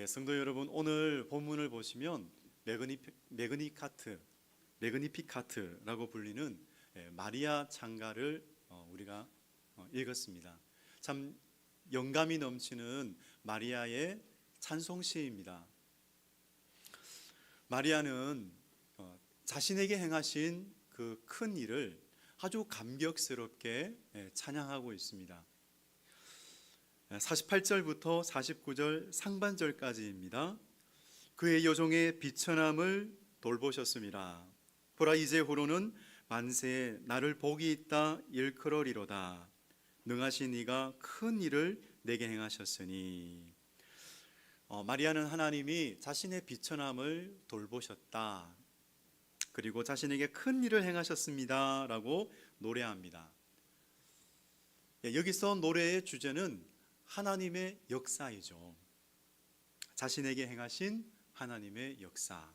성도 여러분, 오늘 본문을 보시면 매그니피카트라고 불리는 마리아 찬가를 우리가 읽었습니다. 참 영감이 넘치는 마리아의 찬송시입니다. 마리아는 자신에게 행하신 그 큰 일을 아주 감격스럽게 찬양하고 있습니다. 48절부터 49절 상반절까지입니다. 그의 여종의 비천함을 돌보셨습니다. 보라, 이제후로는 만세에 나를 복이 있다 일컬으리로다. 능하신 이가 큰 일을 내게 행하셨으니. 마리아는 하나님이 자신의 비천함을 돌보셨다, 그리고 자신에게 큰 일을 행하셨습니다 라고 노래합니다. 여기서 노래의 주제는 하나님의 역사이죠. 자신에게 행하신 하나님의 역사.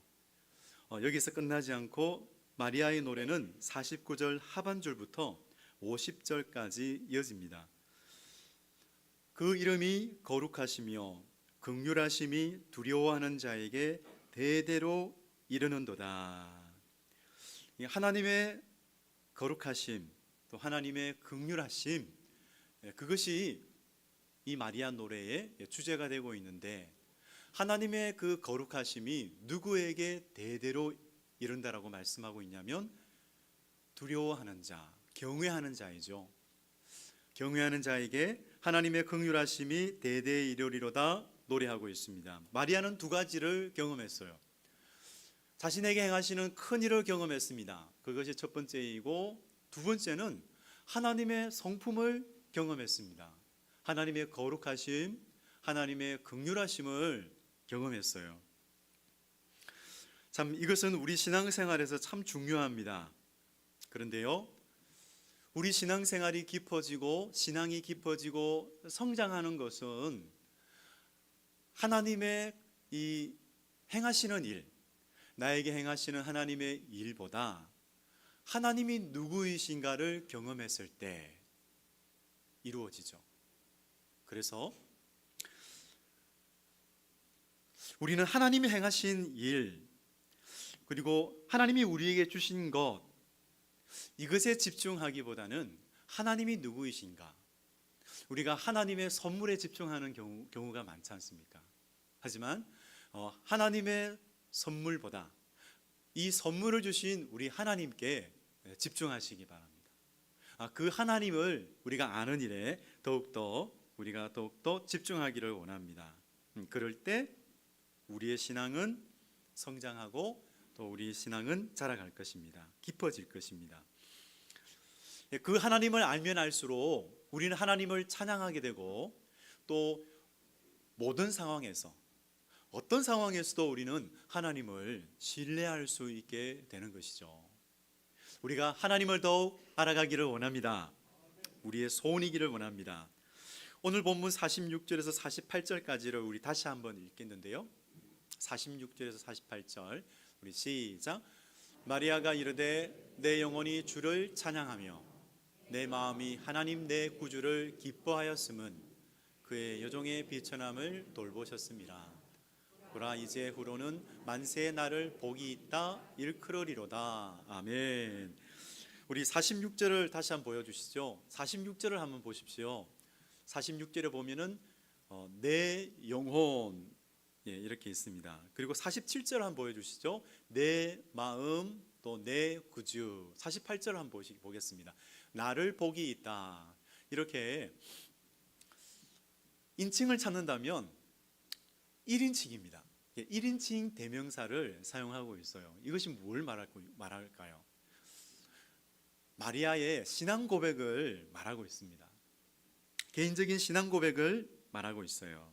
여기서 끝나지 않고 마리아의 노래는 49절 하반줄부터 50절까지 이어집니다. 그 이름이 거룩하시며 긍휼하심이 두려워하는 자에게 대대로 이르는도다. 하나님의 거룩하심, 또 하나님의 긍휼하심, 그것이 이 마리아 노래의 주제가 되고 있는데, 하나님의 그 거룩하심이 누구에게 대대로 이른다라고 말씀하고 있냐면 두려워하는 자, 경외하는 자이죠. 경외하는 자에게 하나님의 긍휼하심이 대대에 이르리로다 노래하고 있습니다. 마리아는 두 가지를 경험했어요. 자신에게 행하시는 큰 일을 경험했습니다. 그것이 첫 번째이고, 두 번째는 하나님의 성품을 경험했습니다. 하나님의 거룩하심, 하나님의 긍휼하심을 경험했어요. 참 이것은 우리 신앙생활에서 참 중요합니다. 그런데요, 우리 신앙생활이 깊어지고 신앙이 깊어지고 성장하는 것은 하나님의 이 행하시는 일, 나에게 행하시는 하나님의 일보다 하나님이 누구이신가를 경험했을 때 이루어지죠. 그래서 우리는 하나님이 행하신 일, 그리고 하나님이 우리에게 주신 것, 이것에 집중하기보다는 하나님이 누구이신가, 우리가 하나님의 선물에 집중하는 경우가 많지 않습니까? 하지만 하나님의 선물보다 이 선물을 주신 우리 하나님께 집중하시기 바랍니다. 그 하나님을 우리가 아는 일에 우리가 더욱더 집중하기를 원합니다. 그럴 때 우리의 신앙은 성장하고 또 우리의 신앙은 자라갈 것입니다. 깊어질 것입니다. 그 하나님을 알면 알수록 우리는 하나님을 찬양하게 되고, 또 모든 상황에서, 어떤 상황에서도 우리는 하나님을 신뢰할 수 있게 되는 것이죠. 우리가 하나님을 더욱 알아가기를 원합니다. 우리의 소원이기를 원합니다. 오늘 본문 46절에서 48절까지를 우리 다시 한번 읽겠는데요. 46절에서 48절 우리 시작. 마리아가 이르되 내 영혼이 주를 찬양하며 내 마음이 하나님 내 구주를 기뻐하였음은 그의 여종의 비천함을 돌보셨습니다. 보라, 이제후로는 만세의 나를 복이 있다 일컬으리로다. 아멘. 우리 46절을 다시 한번 보여주시죠. 46절을 한번 보십시오. 46절에 보면은 내 영혼, 이렇게 있습니다. 그리고 47절 한번 보여주시죠. 내 마음, 또 내 구주. 48절 한번 보겠습니다. 나를 복이 있다. 이렇게 인칭을 찾는다면 1인칭입니다. 1인칭 대명사를 사용하고 있어요. 이것이 뭘 말할까요? 마리아의 신앙 고백을 말하고 있습니다. 개인적인 신앙 고백을 말하고 있어요.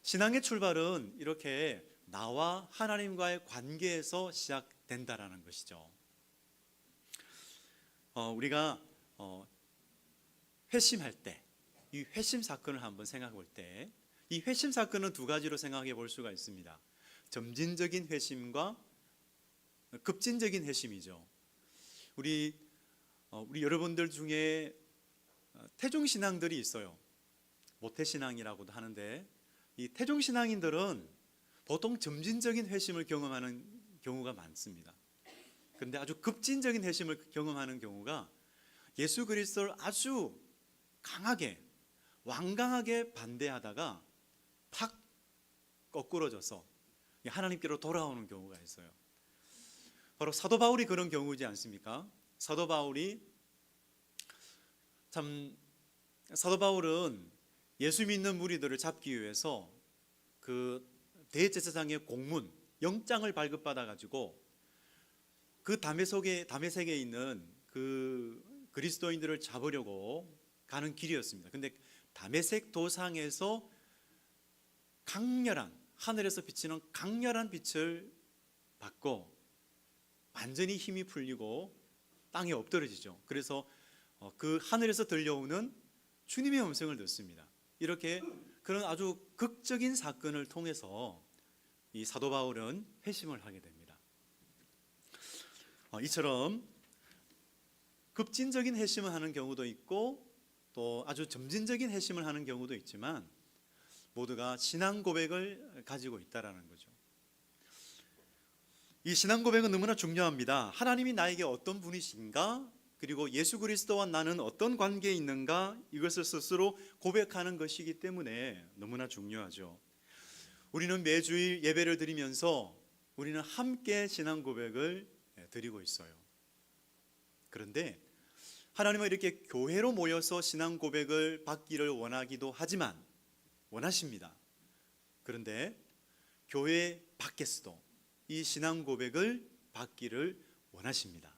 신앙의 출발은 이렇게 나와 하나님과의 관계에서 시작된다라는 것이죠. 우리가 회심할 때, 이 회심 사건을 한번 생각해 볼 때, 이 회심 사건은 두 가지로 생각해 볼 수가 있습니다. 점진적인 회심과 급진적인 회심이죠. 우리 여러분들 중에 태중신앙들이 있어요. 모태신앙이라고도 하는데, 이 태종 신앙인들은 보통 점진적인 회심을 경험하는 경우가 많습니다. 그런데 아주 급진적인 회심을 경험하는 경우가 예수 그리스도를 아주 강하게 완강하게 반대하다가 팍 거꾸러져서 하나님께로 돌아오는 경우가 있어요. 바로 사도 바울이 그런 경우지 않습니까? 사도 바울은 예수 믿는 무리들을 잡기 위해서 그 대제사장의 공문, 영장을 발급받아 가지고 그 다메섹에 있는 그 그리스도인들을 잡으려고 가는 길이었습니다. 근데 다메섹 도상에서 강렬한, 하늘에서 비치는 강렬한 빛을 받고 완전히 힘이 풀리고 땅에 엎드러지죠. 그래서 그 하늘에서 들려오는 주님의 음성을 듣습니다. 이렇게 그런 아주 극적인 사건을 통해서 이 사도 바울은 회심을 하게 됩니다. 이처럼 급진적인 회심을 하는 경우도 있고 또 아주 점진적인 회심을 하는 경우도 있지만 모두가 신앙 고백을 가지고 있다라는 거죠. 이 신앙 고백은 너무나 중요합니다. 하나님이 나에게 어떤 분이신가, 그리고 예수 그리스도와 나는 어떤 관계에 있는가, 이것을 스스로 고백하는 것이기 때문에 너무나 중요하죠. 우리는 매주일 예배를 드리면서 우리는 함께 신앙 고백을 드리고 있어요. 그런데 하나님은 이렇게 교회로 모여서 신앙 고백을 받기를 원하기도 하지만 원하십니다. 그런데 교회 밖에서도 이 신앙 고백을 받기를 원하십니다.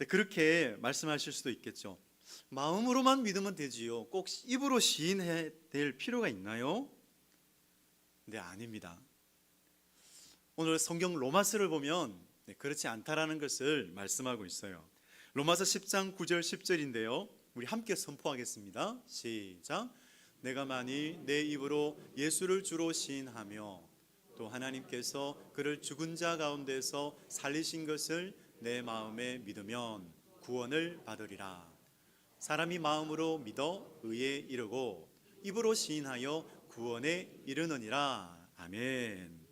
그렇게 말씀하실 수도 있겠죠. 마음으로만 믿으면 되지요. 꼭 입으로 시인해야 될 필요가 있나요? 네, 아닙니다. 오늘 성경 로마서를 보면 그렇지 않다라는 것을 말씀하고 있어요. 로마서 10장 9절 10절인데요. 우리 함께 선포하겠습니다. 시작. 내가 만일 내 입으로 예수를 주로 시인하며 또 하나님께서 그를 죽은 자 가운데서 살리신 것을 내 마음에 믿으면 구원을 받으리라. 사람이 마음으로 믿어 의에 이르고 입으로 시인하여 구원에 이르느니라. 아멘.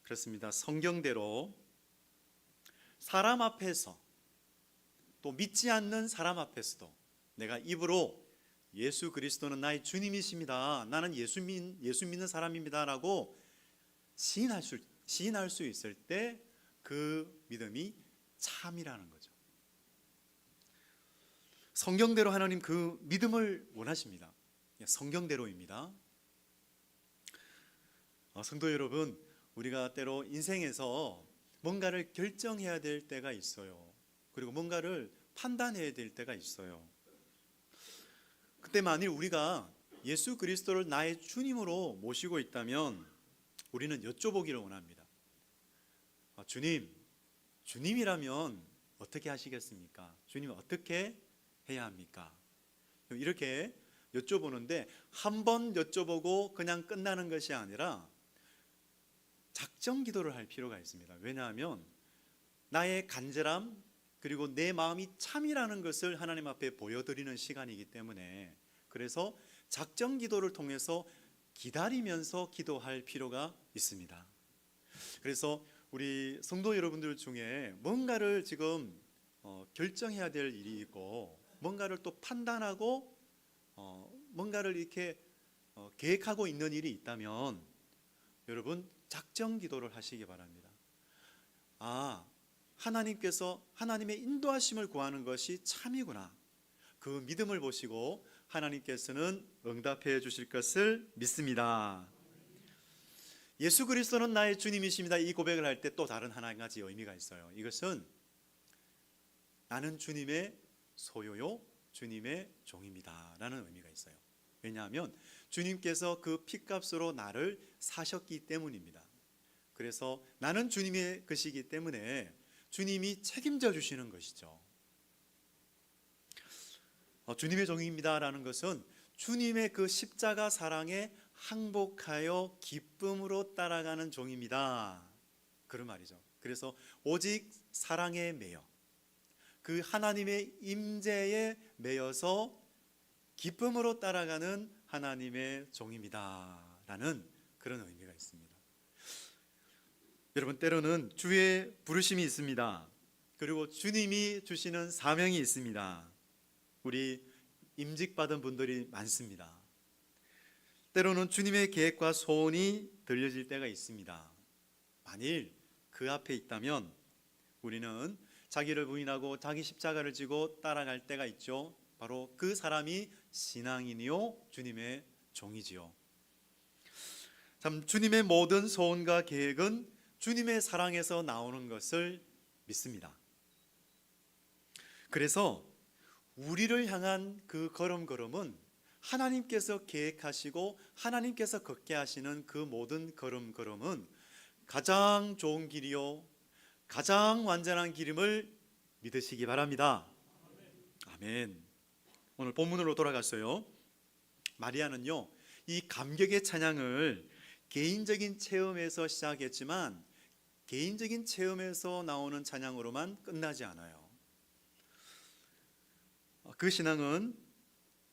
그렇습니다. 성경대로 사람 앞에서 또 믿지 않는 사람 앞에서도 내가 입으로 예수 그리스도는 나의 주님이십니다, 나는 예수 믿는 사람입니다 라고 시인할 수 있을 때 그 믿음이 참이라는 거죠. 성경대로 하나님 그 믿음을 원하십니다. 성경대로입니다. 성도 여러분, 우리가 때로 인생에서 뭔가를 결정해야 될 때가 있어요. 그리고 뭔가를 판단해야 될 때가 있어요. 그때 만일 우리가 예수 그리스도를 나의 주님으로 모시고 있다면 우리는 여쭤보기를 원합니다. 주님이라면 어떻게 하시겠습니까? 주님 어떻게 해야 합니까? 이렇게 여쭤보는데 한 번 여쭤보고 그냥 끝나는 것이 아니라 작정 기도를 할 필요가 있습니다. 왜냐하면 나의 간절함 그리고 내 마음이 참이라는 것을 하나님 앞에 보여드리는 시간이기 때문에, 그래서 작정 기도를 통해서 기다리면서 기도할 필요가 있습니다. 그래서 우리 성도 여러분들 중에 뭔가를 지금 결정해야 될 일이 있고 뭔가를 또 판단하고 뭔가를 이렇게 계획하고 있는 일이 있다면 여러분 작정 기도를 하시기 바랍니다. 하나님께서 하나님의 인도하심을 구하는 것이 참이구나, 그 믿음을 보시고 하나님께서는 응답해 주실 것을 믿습니다. 예수 그리스도는 나의 주님이십니다, 이 고백을 할 때 또 다른 한 가지 의미가 있어요. 이것은 나는 주님의 소유요 주님의 종입니다 라는 의미가 있어요. 왜냐하면 주님께서 그 핏값으로 나를 사셨기 때문입니다. 그래서 나는 주님의 것이기 때문에 주님이 책임져 주시는 것이죠. 주님의 종입니다 라는 것은 주님의 그 십자가 사랑에 항복하여 기쁨으로 따라가는 종입니다, 그런 말이죠. 그래서 오직 사랑에 매여 그 하나님의 임재에 매여서 기쁨으로 따라가는 하나님의 종입니다라는 그런 의미가 있습니다. 여러분, 때로는 주의 부르심이 있습니다. 그리고 주님이 주시는 사명이 있습니다. 우리 임직받은 분들이 많습니다. 때로는 주님의 계획과 소원이 들려질 때가 있습니다. 만일 그 앞에 있다면 우리는 자기를 부인하고 자기 십자가를 지고 따라갈 때가 있죠. 바로 그 사람이 신앙인이요 주님의 종이지요. 참, 주님의 모든 소원과 계획은 주님의 사랑에서 나오는 것을 믿습니다. 그래서 우리를 향한 그 걸음걸음은 하나님께서 계획하시고 하나님께서 걷게 하시는 그 모든 걸음걸음은 가장 좋은 길이요 가장 완전한 길임을 믿으시기 바랍니다. 아멘. 오늘 본문으로 돌아갔어요. 마리아는요, 이 감격의 찬양을 개인적인 체험에서 시작했지만 개인적인 체험에서 나오는 찬양으로만 끝나지 않아요. 그 신앙은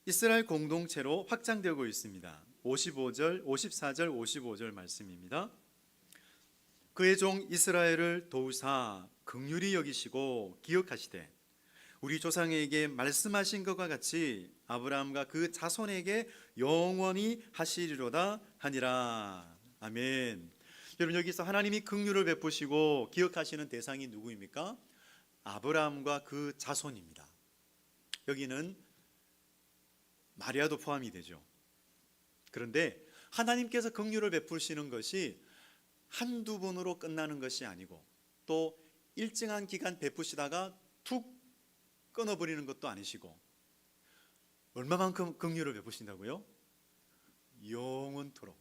이스라엘 공동체로 확장되고 있습니다. 54절, 55절 말씀입니다. 그의 종 이스라엘을 도우사 긍휼히 여기시고 기억하시되 우리 조상에게 말씀하신 것과 같이 아브라함과 그 자손에게 영원히 하시리로다 하니라. 아멘. 여러분, 여기서 하나님이 긍휼을 베푸시고 기억하시는 대상이 누구입니까? 아브라함과 그 자손입니다. 여기는 마리아도 포함이 되죠. 그런데 하나님께서 긍휼을 베푸시는 것이 한두 번으로 끝나는 것이 아니고 또 일정한 기간 베푸시다가 툭 끊어버리는 것도 아니시고 얼마만큼 긍휼을 베푸신다고요? 영원토록.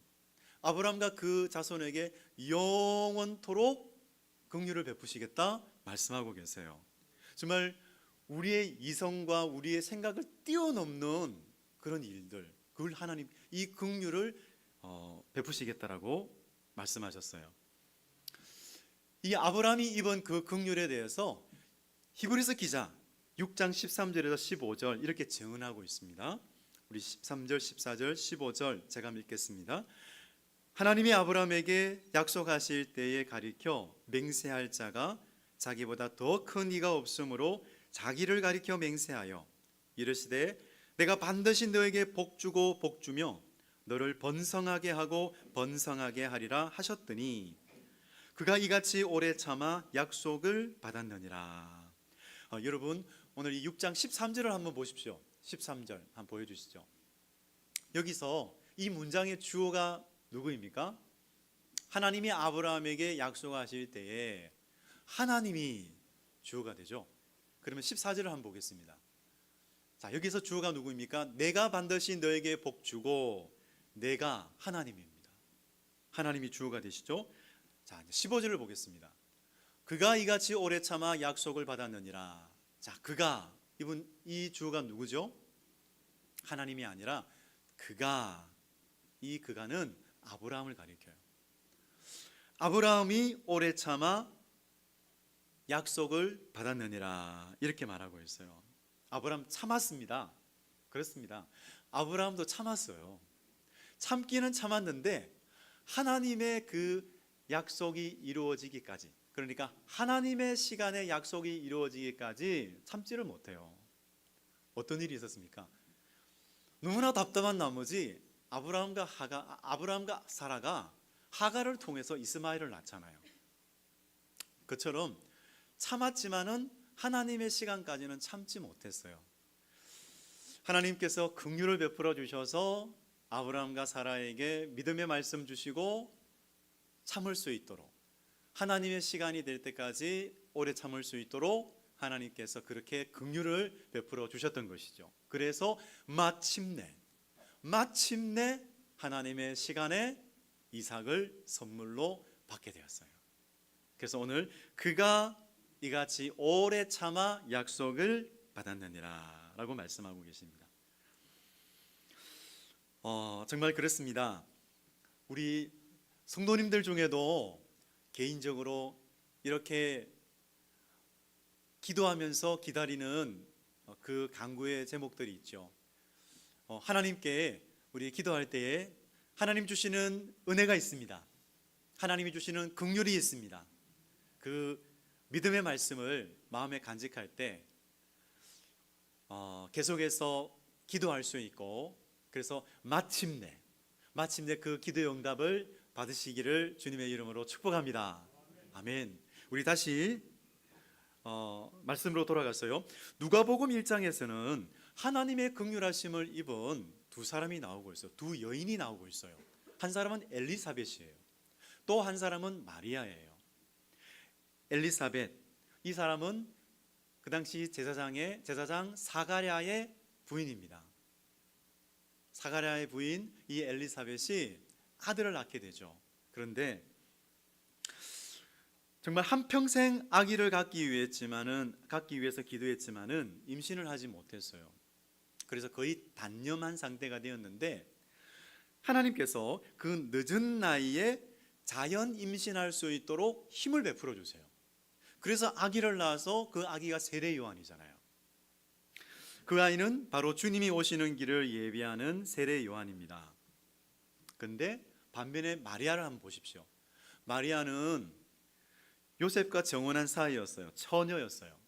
아브라함과 그 자손에게 영원토록 긍휼을 베푸시겠다 말씀하고 계세요. 정말 우리의 이성과 우리의 생각을 뛰어넘는 그런 일들, 그걸 하나님 이 긍휼을 베푸시겠다라고 말씀하셨어요. 이 아브라함이 입은 그 긍휼에 대해서 히브리서 기자 6장 13절에서 15절 이렇게 증언하고 있습니다. 우리 13절, 14절, 15절 제가 읽겠습니다. 하나님이 아브라함에게 약속하실 때에 가리켜 맹세할 자가 자기보다 더 큰 이가 없으므로 자기를 가리켜 맹세하여 이르시되 내가 반드시 너에게 복주고 복주며 너를 번성하게 하고 번성하게 하리라 하셨더니 그가 이같이 오래 참아 약속을 받았느니라. 여러분, 오늘 이 6장 13절을 한번 보십시오. 13절 한번 보여주시죠. 여기서 이 문장의 주어가 누구입니까? 하나님이 아브라함에게 약속하실 때에 하나님이 주어가 되죠. 그러면 14절을 한번 보겠습니다. 자, 여기서 주어가 누구입니까? 내가 반드시 너에게 복주고 내가 하나님입니다. 하나님이 주어가 되시죠. 자, 15절을 보겠습니다. 그가 이같이 오래 참아 약속을 받았느니라. 자, 그가 이 주어가 누구죠? 하나님이 아니라 그가, 이 그가는 아브라함을 가리켜요. 아브라함이 오래 참아 약속을 받았느니라 이렇게 말하고 있어요. 아브라함 참았습니다. 그렇습니다. 아브라함도 참았어요. 참기는 참았는데 하나님의 그 약속이 이루어지기까지, 그러니까 하나님의 시간에 약속이 이루어지기까지 참지를 못해요. 어떤 일이 있었습니까? 너무나 답답한 나머지 아브라함과 사라가 하가를 통해서 이스마엘을 낳잖아요. 그처럼 참았지만은 하나님의 시간까지는 참지 못했어요. 하나님께서 긍휼을 베풀어 주셔서 아브라함과 사라에게 믿음의 말씀 주시고 참을 수 있도록, 하나님의 시간이 될 때까지 오래 참을 수 있도록 하나님께서 그렇게 긍휼을 베풀어 주셨던 것이죠. 그래서 마침내 하나님의 시간에 이삭을 선물로 받게 되었어요. 그래서 오늘 그가 이같이 오래 참아 약속을 받았느니라 라고 말씀하고 계십니다. 정말 그렇습니다. 우리 성도님들 중에도 개인적으로 이렇게 기도하면서 기다리는 그 간구의 제목들이 있죠. 하나님께 우리 기도할 때에 하나님 주시는 은혜가 있습니다. 하나님이 주시는 긍휼이 있습니다. 그 믿음의 말씀을 마음에 간직할 때 계속해서 기도할 수 있고, 그래서 마침내 그 기도의 응답을 받으시기를 주님의 이름으로 축복합니다. 아멘. 우리 다시 말씀으로 돌아갔어요. 누가복음 1장에서는 하나님의 긍휼하심을 입은 두 사람이 나오고 있어요. 두 여인이 나오고 있어요. 한 사람은 엘리사벳이에요. 또 한 사람은 마리아예요. 엘리사벳, 이 사람은 그 당시 제사장 사가랴의 부인입니다. 사가랴의 부인 이 엘리사벳이 아들을 낳게 되죠. 그런데 정말 한평생 아기를 갖기 위해서 기도했지만은 임신을 하지 못했어요. 그래서 거의 단념한 상태가 되었는데 하나님께서 그 늦은 나이에 자연 임신할 수 있도록 힘을 베풀어 주세요. 그래서 아기를 낳아서 그 아기가 세례 요한이잖아요. 그 아이는 바로 주님이 오시는 길을 예비하는 세례 요한입니다. 그런데 반면에 마리아를 한번 보십시오. 마리아는 요셉과 정혼한 사이였어요. 처녀였어요.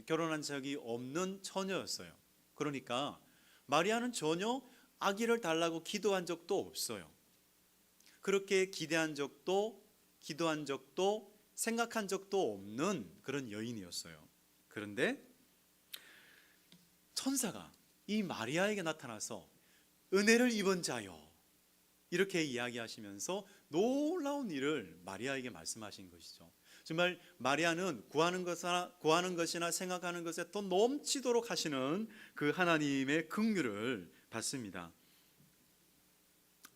결혼한 적이 없는 처녀였어요. 그러니까 마리아는 전혀 아기를 달라고 기도한 적도 없어요. 그렇게 기도한 적도 생각한 적도 없는 그런 여인이었어요. 그런데 천사가 이 마리아에게 나타나서 은혜를 입은 자요, 이렇게 이야기하시면서 놀라운 일을 마리아에게 말씀하신 것이죠. 정말 마리아는 구하는 것이나 생각하는 것에 더 넘치도록 하시는 그 하나님의 긍휼을 받습니다.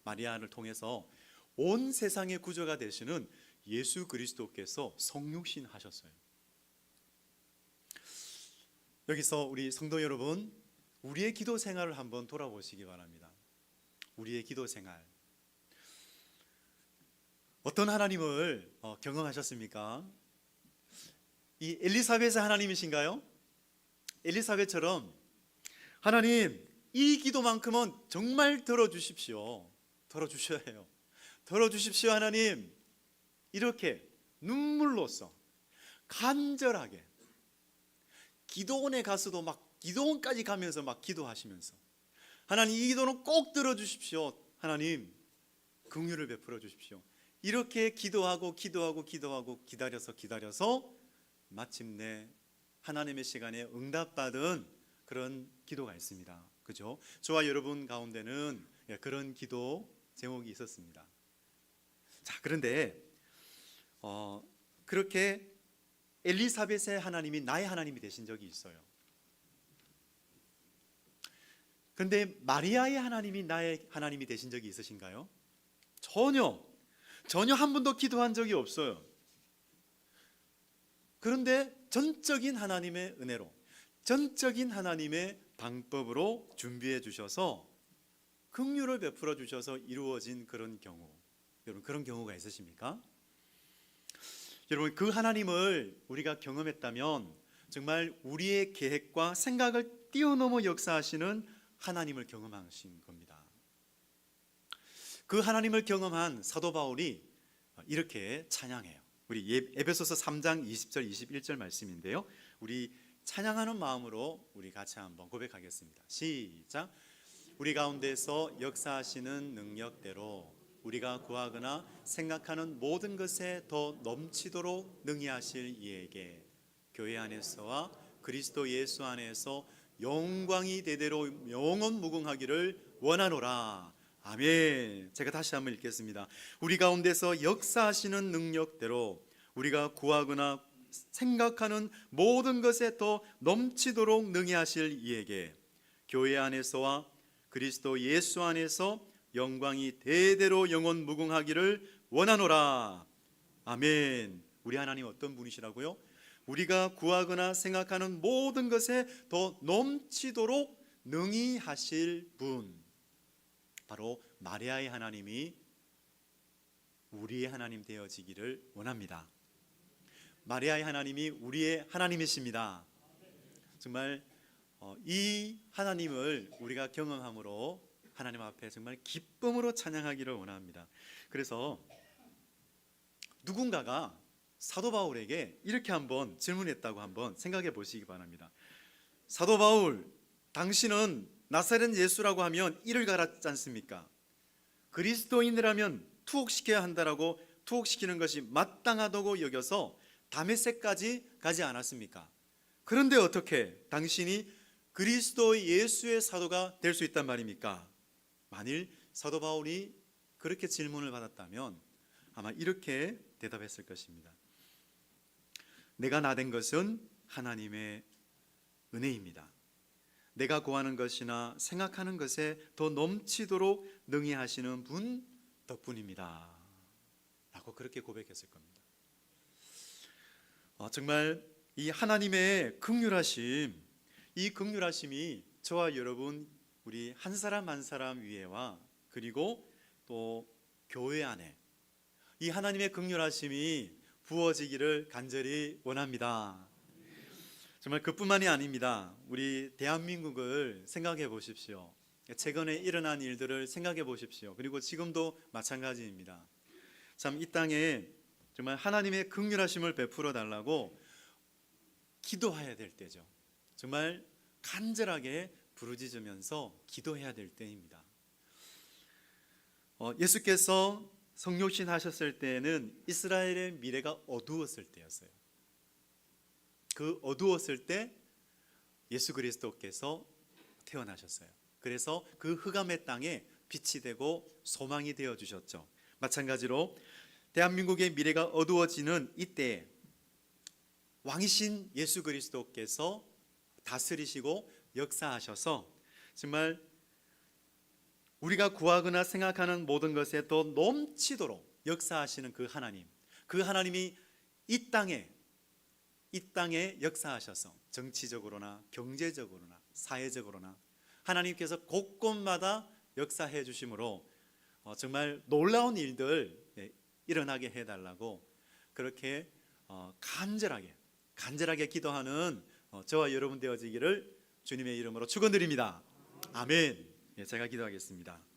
마리아를 통해서 온 세상의 구주가 되시는 예수 그리스도께서 성육신 하셨어요. 여기서 우리 성도 여러분, 우리의 기도 생활을 한번 돌아보시기 바랍니다. 우리의 기도 생활, 어떤 하나님을 경험하셨습니까? 이 엘리사벳의 하나님이신가요? 엘리사벳처럼 하나님, 이 기도만큼은 정말 들어주십시오. 들어주셔야 해요. 들어주십시오 하나님. 이렇게 눈물로써 간절하게 기도원에 가서도 막 기도원까지 가면서 막 기도하시면서 하나님, 이 기도는 꼭 들어주십시오. 하나님, 긍휼을 베풀어 주십시오. 이렇게 기도하고 기다려서 마침내 하나님의 시간에 응답받은 그런 기도가 있습니다. 그죠? 저와 여러분 가운데는 그런 기도 제목이 있었습니다. 자, 그런데 그렇게 엘리사벳의 하나님이 나의 하나님이 되신 적이 있어요. 그런데 마리아의 하나님이 나의 하나님이 되신 적이 있으신가요? 전혀 한 번도 기도한 적이 없어요. 그런데 전적인 하나님의 은혜로, 전적인 하나님의 방법으로 준비해 주셔서 긍휼을 베풀어 주셔서 이루어진 그런 경우, 여러분 그런 경우가 있으십니까? 여러분, 그 하나님을 우리가 경험했다면 정말 우리의 계획과 생각을 뛰어넘어 역사하시는 하나님을 경험하신 겁니다. 그 하나님을 경험한 사도 바울이 이렇게 찬양해요. 우리 에베소서 3장 20절 21절 말씀인데요, 우리 찬양하는 마음으로 우리 같이 한번 고백하겠습니다. 시작. 우리 가운데서 역사하시는 능력대로 우리가 구하거나 생각하는 모든 것에 더 넘치도록 능히 하실 이에게 교회 안에서와 그리스도 예수 안에서 영광이 대대로 영원 무궁하기를 원하노라. 아멘. 제가 다시 한번 읽겠습니다. 우리 가운데서 역사하시는 능력대로 우리가 구하거나 생각하는 모든 것에 더 넘치도록 능히 하실 이에게 교회 안에서와 그리스도 예수 안에서 영광이 대대로 영원 무궁하기를 원하노라. 아멘. 우리 하나님 어떤 분이시라고요? 우리가 구하거나 생각하는 모든 것에 더 넘치도록 능히 하실 분, 바로 마리아의 하나님이 우리의 하나님 되어지기를 원합니다. 마리아의 하나님이 우리의 하나님이십니다. 정말 이 하나님을 우리가 경험함으로 하나님 앞에 정말 기쁨으로 찬양하기를 원합니다. 그래서 누군가가 사도 바울에게 이렇게 한번 질문했다고 한번 생각해 보시기 바랍니다. 사도 바울, 당신은 나사렛 예수라고 하면 이를 갈았지 않습니까? 그리스도인이라면 투옥시켜야 한다라고 투옥시키는 것이 마땅하다고 여겨서 다메섹까지 가지 않았습니까? 그런데 어떻게 당신이 그리스도 예수의 사도가 될 수 있단 말입니까? 만일 사도 바울이 그렇게 질문을 받았다면 아마 이렇게 대답했을 것입니다. 내가 나된 것은 하나님의 은혜입니다. 내가 구하는 것이나 생각하는 것에 더 넘치도록 능히 하시는 분 덕분입니다 라고 그렇게 고백했을 겁니다. 정말 이 하나님의 긍휼하심, 이 긍휼하심이 저와 여러분 우리 한 사람 한 사람 위에와 그리고 또 교회 안에 이 하나님의 긍휼하심이 부어지기를 간절히 원합니다. 정말 그뿐만이 아닙니다. 우리 대한민국을 생각해 보십시오. 최근에 일어난 일들을 생각해 보십시오. 그리고 지금도 마찬가지입니다. 참 이 땅에 정말 하나님의 긍휼하심을 베풀어 달라고 기도해야 될 때죠. 정말 간절하게 부르짖으면서 기도해야 될 때입니다. 예수께서 성육신 하셨을 때는 이스라엘의 미래가 어두웠을 때였어요. 그 어두웠을 때 예수 그리스도께서 태어나셨어요. 그래서 그 흑암의 땅에 빛이 되고 소망이 되어 주셨죠. 마찬가지로 대한민국의 미래가 어두워지는 이때 왕이신 예수 그리스도께서 다스리시고 역사하셔서 정말 우리가 구하거나 생각하는 모든 것에 더 넘치도록 역사하시는 그 하나님이 이 땅에 역사하셔서 정치적으로나 경제적으로나 사회적으로나 하나님께서 곳곳마다 역사해 주심으로 정말 놀라운 일들 일어나게 해달라고 그렇게 간절하게 기도하는 저와 여러분 되어지기를 주님의 이름으로 축원드립니다. 아멘. 제가 기도하겠습니다.